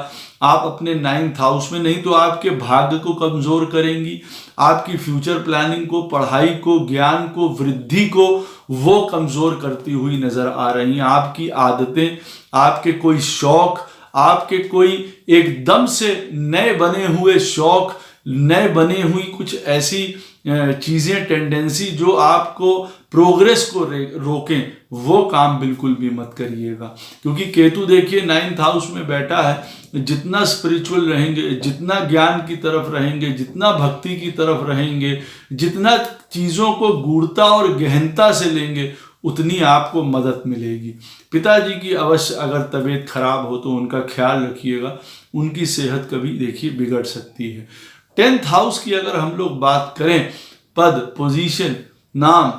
आप अपने 9th हाउस में, नहीं तो आपके भाग्य को कमजोर करेंगी, आपकी फ्यूचर प्लानिंग को, पढ़ाई को, ज्ञान को, वृद्धि को वो कमजोर करती हुई नजर आ रही हैं। आपकी आदतें, आपके कोई शौक, आपके कोई एकदम से नए बने हुए शौक, नए बने हुई कुछ ऐसी चीजें, टेंडेंसी जो आपको प्रोग्रेस को रोकें, वो काम बिल्कुल भी मत करिएगा। क्योंकि केतु देखिए 9th हाउस में बैठा है। जितना स्पिरिचुअल रहेंगे, जितना ज्ञान की तरफ रहेंगे, जितना भक्ति की तरफ रहेंगे, जितना चीजों को गूढ़ता और गहनता से लेंगे, उतनी आपको मदद मिलेगी। पिताजी की अवश्य अगर तबीयत खराब हो तो उनका ख्याल रखिएगा, उनकी सेहत कभी देखिए बिगड़ सकती है। 10th हाउस की अगर हम लोग बात करें, पद, पोजीशन, नाम,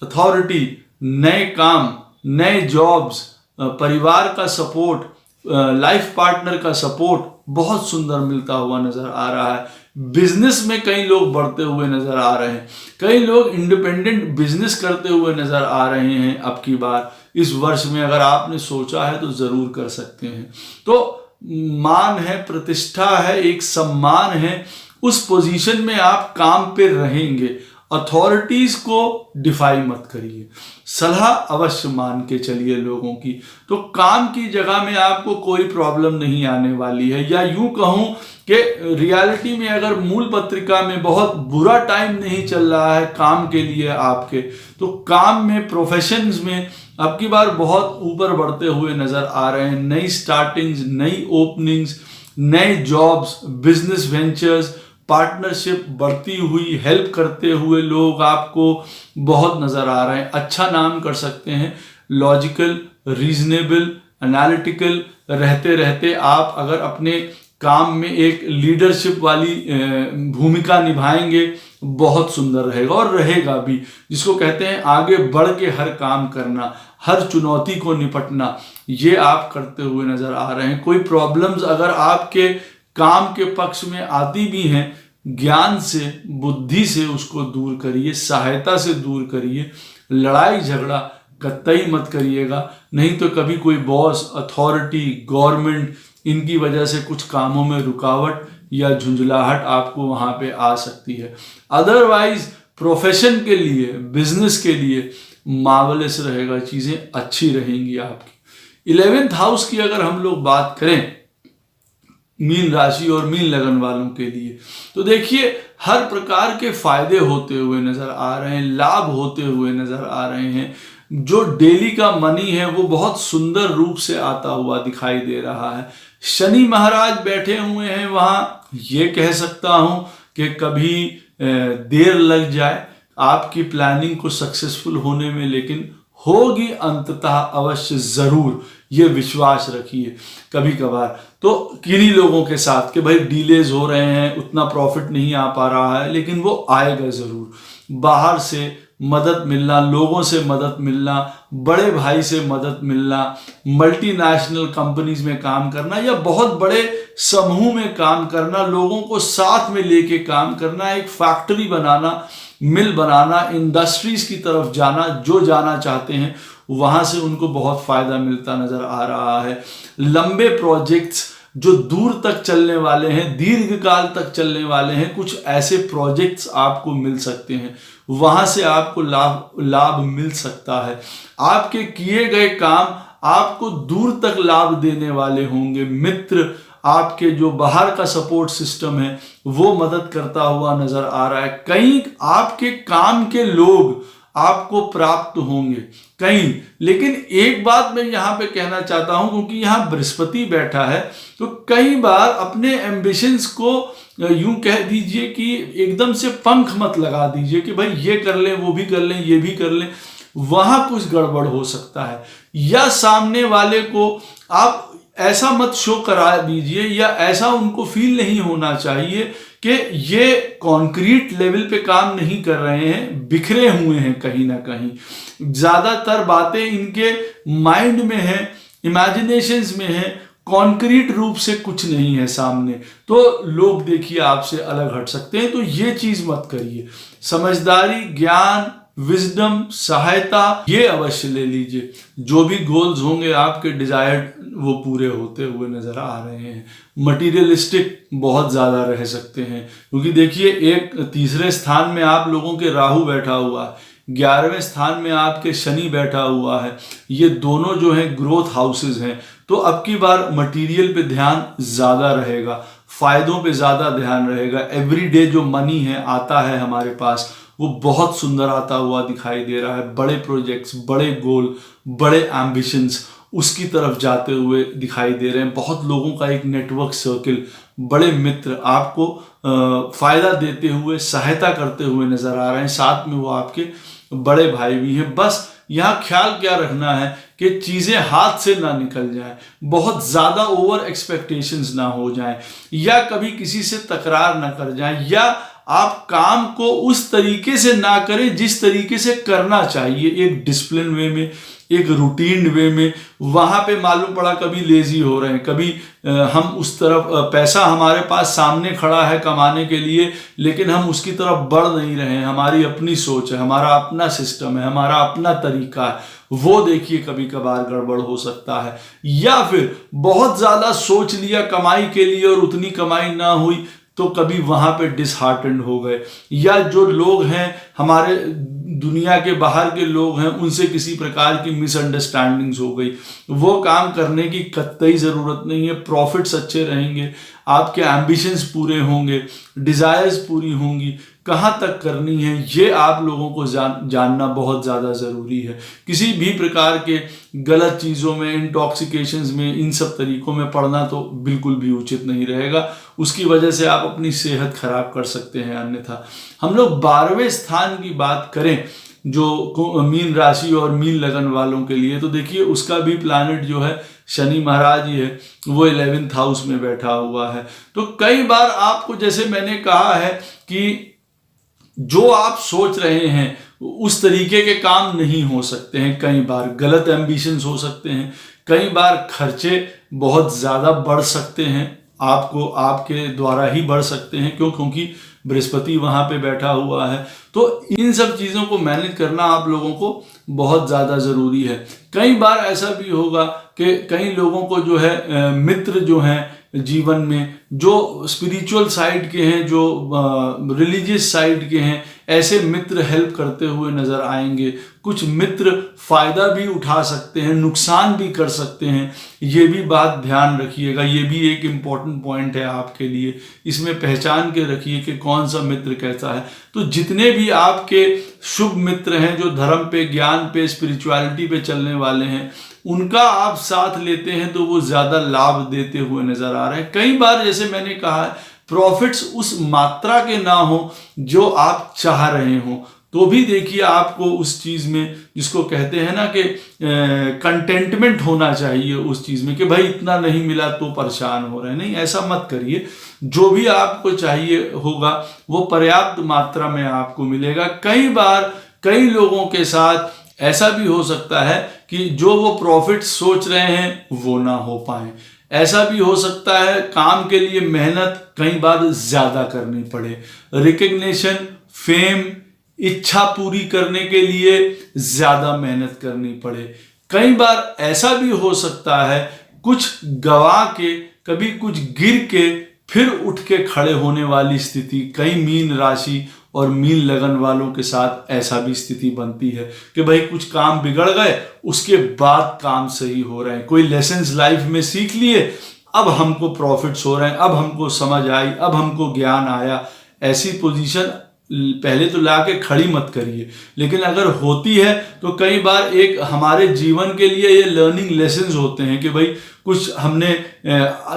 अथॉरिटी, नए काम, नए जॉब्स, परिवार का सपोर्ट, लाइफ पार्टनर का सपोर्ट बहुत सुंदर मिलता हुआ नजर आ रहा है। बिजनेस में कई लोग बढ़ते हुए नजर आ रहे हैं, कई लोग इंडिपेंडेंट बिजनेस करते हुए नजर आ रहे हैं। अब की बार इस वर्ष में अगर आपने सोचा है तो जरूर कर सकते हैं। तो मान है, प्रतिष्ठा है, एक सम्मान है, उस पोजीशन में आप काम पे रहेंगे। अथॉरिटीज को डिफाई मत करिए, सलाह अवश्य मान के चलिए लोगों की। तो काम की जगह में आपको कोई प्रॉब्लम नहीं आने वाली है, या यूं कहूं कि रियलिटी में अगर मूल पत्रिका में बहुत बुरा टाइम नहीं चल रहा है काम के लिए आपके, तो काम में, प्रोफेशंस में अब की बार बहुत ऊपर बढ़ते हुए नजर आ रहे हैं। नई स्टार्टिंग्स, नई ओपनिंग्स, नए जॉब्स, बिजनेस वेंचर्स, पार्टनरशिप बढ़ती हुई, हेल्प करते हुए लोग आपको बहुत नजर आ रहे हैं। अच्छा नाम कर सकते हैं। लॉजिकल, रीजनेबल, एनालिटिकल रहते रहते आप अगर अपने काम में एक लीडरशिप वाली भूमिका निभाएंगे, बहुत सुंदर रहेगा और रहेगा भी। जिसको कहते हैं आगे बढ़ के हर काम करना, हर चुनौती को निपटना, ये आप करते हुए नजर आ रहे हैं। कोई प्रॉब्लम्स अगर आपके काम के पक्ष में आती भी हैं, ज्ञान से, बुद्धि से उसको दूर करिए, सहायता से दूर करिए। लड़ाई झगड़ा कतई मत करिएगा, नहीं तो कभी कोई बॉस, अथॉरिटी, गवर्नमेंट, इनकी वजह से कुछ कामों में रुकावट या झुंझलाहट आपको वहां पे आ सकती है। अदरवाइज प्रोफेशन के लिए, बिजनेस के लिए मार्वलस रहेगा, चीजें अच्छी रहेंगी आपकी। 11th हाउस की अगर हम लोग बात करें मीन राशि और मीन लगन वालों के लिए, तो देखिए हर प्रकार के फायदे होते हुए नजर आ रहे हैं, लाभ होते हुए नजर आ रहे हैं। जो डेली का मनी है वो बहुत सुंदर रूप से आता हुआ दिखाई दे रहा है। शनि महाराज बैठे हुए हैं वहां, ये कह सकता हूं कि कभी देर लग जाए आपकी प्लानिंग को सक्सेसफुल होने में, लेकिन होगी अंततः अवश्य जरूर, ये विश्वास रखिए। कभी कभार तो किन्हीं लोगों के साथ कि भाई डिलेज हो रहे हैं, उतना प्रॉफिट नहीं आ पा रहा है, लेकिन वो आएगा जरूर। बाहर से मदद मिलना, लोगों से मदद मिलना, बड़े भाई से मदद मिलना, मल्टीनेशनल कंपनीज में काम करना या बहुत बड़े समूह में काम करना, लोगों को साथ में लेके काम करना, एक फैक्ट्री बनाना, मिल बनाना, इंडस्ट्रीज की तरफ जाना, जो जाना चाहते हैं वहां से उनको बहुत फायदा मिलता नजर आ रहा है। लंबे प्रोजेक्ट्स जो दूर तक चलने वाले हैं, दीर्घ काल तक चलने वाले हैं, कुछ ऐसे प्रोजेक्ट्स आपको मिल सकते हैं, वहां से आपको लाभ मिल सकता है। आपके किए गए काम आपको दूर तक लाभ देने वाले होंगे। मित्र, आपके जो बाहर का सपोर्ट सिस्टम है वो मदद करता हुआ नजर आ रहा है। कहीं आपके काम के लोग आपको प्राप्त होंगे कहीं। लेकिन एक बात मैं यहाँ पे कहना चाहता हूं, क्योंकि यहाँ बृहस्पति बैठा है, तो कई बार अपने एम्बिशंस को यूं कह दीजिए कि एकदम से पंख मत लगा दीजिए कि भाई ये कर लें, वो भी कर लें, ये भी कर लें, वहां कुछ गड़बड़ हो सकता है। या सामने वाले को आप ऐसा मत शो करा दीजिए, या ऐसा उनको फील नहीं होना चाहिए कि ये कंक्रीट लेवल पे काम नहीं कर रहे हैं, बिखरे हुए हैं कहीं ना कहीं। ज्यादातर बातें इनके माइंड में है, इमेजिनेशंस में है, कंक्रीट रूप से कुछ नहीं है सामने, तो लोग देखिए आपसे अलग हट सकते हैं। तो ये चीज मत करिए। समझदारी, ज्ञान, विजडम, सहायता, ये अवश्य ले लीजिए। जो भी गोल्स होंगे आपके डिजायर्ड, वो पूरे होते हुए नजर आ रहे हैं। मटीरियलिस्टिक बहुत ज्यादा रह सकते हैं, क्योंकि देखिए एक तीसरे स्थान में आप लोगों के राहु बैठा हुआ है, 11वें स्थान में आपके शनि बैठा हुआ है। ये दोनों जो है ग्रोथ हाउसेज हैं, तो अब की बार मटेरियल पे ध्यान ज्यादा रहेगा, फायदों पे ज्यादा ध्यान रहेगा। एवरीडे जो मनी है आता है हमारे पास, वो बहुत सुंदर आता हुआ दिखाई दे रहा है। बड़े प्रोजेक्ट्स, बड़े गोल, बड़े एम्बिशंस उसकी तरफ जाते हुए दिखाई दे रहे हैं। बहुत लोगों का एक नेटवर्क सर्किल, बड़े मित्र आपको फायदा देते हुए, सहायता करते हुए नजर आ रहे हैं। साथ में वो आपके बड़े भाई भी हैं। बस यहाँ ख्याल क्या रखना है कि चीजें हाथ से ना निकल जाए, बहुत ज्यादा ओवर एक्सपेक्टेशंस ना हो जाए, या कभी किसी से तकरार ना कर जाए, या आप काम को उस तरीके से ना करें जिस तरीके से करना चाहिए, एक डिसिप्लिन वे में, एक रूटीन वे में। वहां पे मालूम पड़ा कभी लेजी हो रहे हैं, कभी हम उस तरफ पैसा हमारे पास सामने खड़ा है कमाने के लिए, लेकिन हम उसकी तरफ बढ़ नहीं रहे हैं। हमारी अपनी सोच है, हमारा अपना सिस्टम है, हमारा अपना तरीका है, वो देखिए कभी कभार गड़बड़ हो सकता है। या फिर बहुत ज्यादा सोच लिया कमाई के लिए और उतनी कमाई ना हुई, तो कभी वहां पे डिसहार्टेंड हो गए। या जो लोग हैं हमारे दुनिया के बाहर के लोग हैं, उनसे किसी प्रकार की मिसअंडरस्टैंडिंग्स हो गई। वो काम करने की कतई जरूरत नहीं है। प्रॉफिट्स अच्छे रहेंगे, आपके एम्बिशंस पूरे होंगे, डिजायर्स पूरी होंगी। कहाँ तक करनी है ये आप लोगों को जानना बहुत ज़्यादा ज़रूरी है। किसी भी प्रकार के गलत चीज़ों में, इंटॉक्सिकेशंस में, इन सब तरीकों में पड़ना तो बिल्कुल भी उचित नहीं रहेगा। उसकी वजह से आप अपनी सेहत खराब कर सकते हैं। अन्यथा हम लोग 12वें स्थान की बात करें जो मीन राशि और मीन लगन वालों के लिए, तो देखिए उसका भी प्लैनेट जो है शनि महाराज ही है, वो 11th हाउस में बैठा हुआ है। तो कई बार आपको, जैसे मैंने कहा है कि जो आप सोच रहे हैं उस तरीके के काम नहीं हो सकते हैं। कई बार गलत एम्बिशंस हो सकते हैं, कई बार खर्चे बहुत ज़्यादा बढ़ सकते हैं, आपको आपके द्वारा ही बढ़ सकते हैं। क्योंकि बृहस्पति वहाँ पे बैठा हुआ है। तो इन सब चीज़ों को मैनेज करना आप लोगों को बहुत ज़्यादा ज़रूरी है। कई बार ऐसा भी होगा कि कई लोगों को जो है मित्र जो हैं जीवन में, जो स्पिरिचुअल साइड के हैं, जो रिलीजियस साइड के हैं, ऐसे मित्र हेल्प करते हुए नजर आएंगे। कुछ मित्र फायदा भी उठा सकते हैं, नुकसान भी कर सकते हैं। ये भी बात ध्यान रखिएगा, ये भी एक इम्पॉर्टेंट पॉइंट है आपके लिए। इसमें पहचान के रखिए कि कौन सा मित्र कैसा है। तो जितने भी आपके शुभ मित्र हैं जो धर्म पे, ज्ञान पे, स्पिरिचुअलिटी पे चलने वाले हैं, उनका आप साथ लेते हैं तो वो ज्यादा लाभ देते हुए नजर आ रहे हैं। कई बार जैसे मैंने कहा है, प्रॉफिट्स उस मात्रा के ना हो जो आप चाह रहे हो, तो भी देखिए आपको उस चीज में, जिसको कहते हैं ना कि कंटेंटमेंट होना चाहिए उस चीज में, कि भाई इतना नहीं मिला तो परेशान हो रहे हैं। नहीं, ऐसा मत करिए। जो भी आपको चाहिए होगा वो पर्याप्त मात्रा में आपको मिलेगा। कई बार कई लोगों के साथ ऐसा भी हो सकता है कि जो वो प्रॉफिट सोच रहे हैं वो ना हो पाए। ऐसा भी हो सकता है काम के लिए मेहनत कई बार ज्यादा करनी पड़े, रिकग्निशन, फेम, इच्छा पूरी करने के लिए ज्यादा मेहनत करनी पड़े। कई बार ऐसा भी हो सकता है कुछ गवा के, कभी कुछ गिर के फिर उठ के खड़े होने वाली स्थिति कई मीन राशि और मीन लगन वालों के साथ ऐसा भी स्थिति बनती है कि भाई कुछ काम बिगड़ गए, उसके बाद काम सही हो रहे हैं। कोई लेसन्स लाइफ में सीख लिए, अब हमको प्रॉफिट्स हो रहे हैं, अब हमको समझ आई, अब हमको ज्ञान आया। ऐसी पोजीशन पहले तो लाके खड़ी मत करिए, लेकिन अगर होती है तो कई बार एक हमारे जीवन के लिए ये लर्निंग लेसन्स होते हैं कि भाई कुछ हमने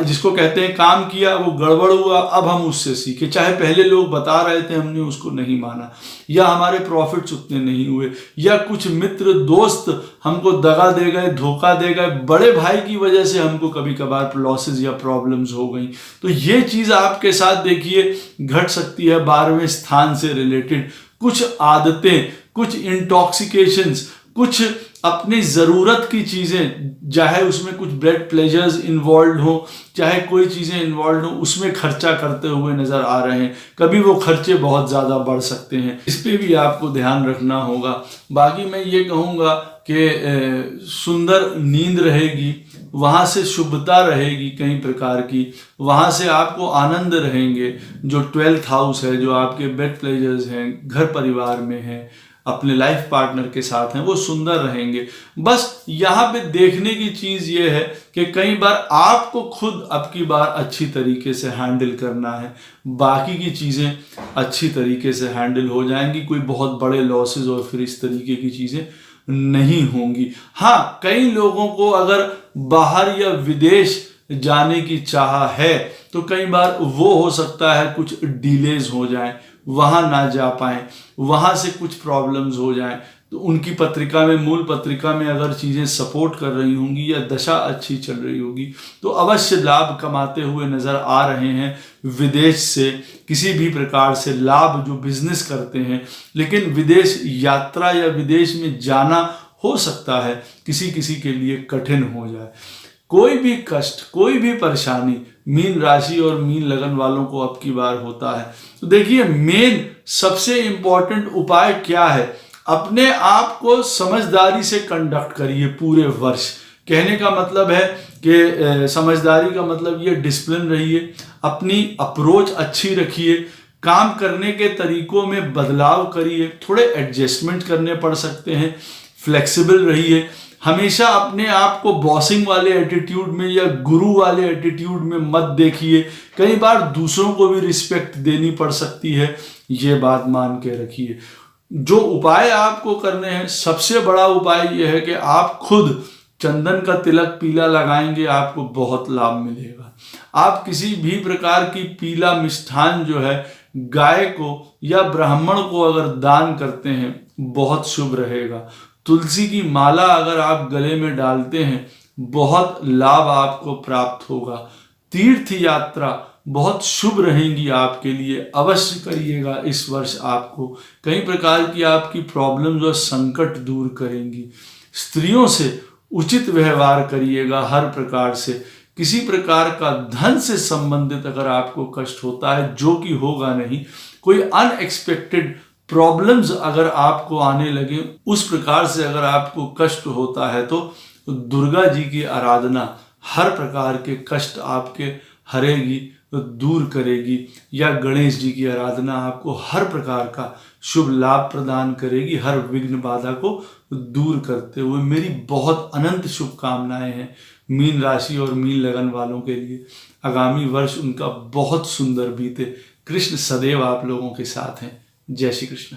जिसको कहते हैं काम किया, वो गड़बड़ हुआ, अब हम उससे सीखे। चाहे पहले लोग बता रहे थे, हमने उसको नहीं माना, या हमारे प्रॉफिट्स उतने नहीं हुए, या कुछ मित्र दोस्त हमको दगा दे गए, धोखा दे गए, बड़े भाई की वजह से हमको कभी कभार लॉसेस या प्रॉब्लम्स हो गई। तो ये चीज आपके साथ देखिए घट सकती है। 12वें स्थान से रिलेटेड कुछ आदतें, कुछ इंटॉक्सिकेशंस, कुछ अपनी ज़रूरत की चीज़ें, चाहे उसमें कुछ ब्रेड प्लेजर्स इन्वॉल्व हो, चाहे कोई चीज़ें इन्वॉल्व हो, उसमें खर्चा करते हुए नज़र आ रहे हैं। कभी वो खर्चे बहुत ज़्यादा बढ़ सकते हैं, इस पे भी आपको ध्यान रखना होगा। बाकी मैं ये कहूँगा कि सुंदर नींद रहेगी, वहाँ से शुभता रहेगी कई प्रकार की, वहाँ से आपको आनंद रहेंगे। जो 12th हाउस है, जो आपके बेड प्लेजर्स हैं, घर परिवार में हैं, अपने लाइफ पार्टनर के साथ हैं, वो सुंदर रहेंगे। बस यहाँ पे देखने की चीज़ ये है कि कई बार आपको खुद अब की बार अच्छी तरीके से हैंडल करना है, बाकी की चीज़ें अच्छी तरीके से हैंडल हो जाएंगी। कोई बहुत बड़े लॉसेस और फिर इस तरीके की चीज़ें नहीं होंगी। हाँ, कई लोगों को अगर बाहर या विदेश जाने की चाह है तो कई बार वो हो सकता है कुछ डिलेज हो जाए, वहाँ ना जा पाए, वहाँ से कुछ प्रॉब्लम्स हो जाएं। तो उनकी पत्रिका में, मूल पत्रिका में अगर चीज़ें सपोर्ट कर रही होंगी या दशा अच्छी चल रही होगी तो अवश्य लाभ कमाते हुए नज़र आ रहे हैं। विदेश से किसी भी प्रकार से लाभ जो बिजनेस करते हैं, लेकिन विदेश यात्रा या विदेश में जाना हो सकता है किसी किसी के लिए कठिन हो जाए। कोई भी कष्ट, कोई भी परेशानी मीन राशि और मीन लगन वालों को अब की बार होता है। तो देखिए, मेन सबसे इंपॉर्टेंट उपाय क्या है? अपने आप को समझदारी से कंडक्ट करिए पूरे वर्ष। कहने का मतलब है कि समझदारी का मतलब ये डिसिप्लिन रहिए, अपनी अप्रोच अच्छी रखिए, काम करने के तरीकों में बदलाव करिए, थोड़े एडजस्टमेंट करने पड़ सकते हैं, फ्लेक्सिबल रहिए। हमेशा अपने आप को बॉसिंग वाले एटीट्यूड में या गुरु वाले एटीट्यूड में मत देखिए। कई बार दूसरों को भी रिस्पेक्ट देनी पड़ सकती है, ये बात मान के रखिए। जो उपाय आपको करने हैं, सबसे बड़ा उपाय यह है कि आप खुद चंदन का तिलक पीला लगाएंगे, आपको बहुत लाभ मिलेगा। आप किसी भी प्रकार की पीला मिष्ठान जो है गाय को या ब्राह्मण को अगर दान करते हैं, बहुत शुभ रहेगा। तुलसी की माला अगर आप गले में डालते हैं, बहुत लाभ आपको प्राप्त होगा। तीर्थ यात्रा बहुत शुभ रहेंगी आपके लिए, अवश्य करिएगा। इस वर्ष आपको कई प्रकार की आपकी प्रॉब्लम्स और संकट दूर करेंगी। स्त्रियों से उचित व्यवहार करिएगा हर प्रकार से। किसी प्रकार का धन से संबंधित अगर आपको कष्ट होता है, जो कि होगा नहीं, कोई अनएक्सपेक्टेड प्रॉब्लम्स अगर आपको आने लगे, उस प्रकार से अगर आपको कष्ट होता है तो दुर्गा जी की आराधना हर प्रकार के कष्ट आपके हरेगी, दूर करेगी। या गणेश जी की आराधना आपको हर प्रकार का शुभ लाभ प्रदान करेगी, हर विघ्न बाधा को दूर करते हुए। मेरी बहुत अनंत शुभकामनाएं हैं मीन राशि और मीन लगन वालों के लिए। आगामी वर्ष उनका बहुत सुंदर बीते। कृष्ण सदैव आप लोगों के साथ हैं। जय श्री कृष्ण।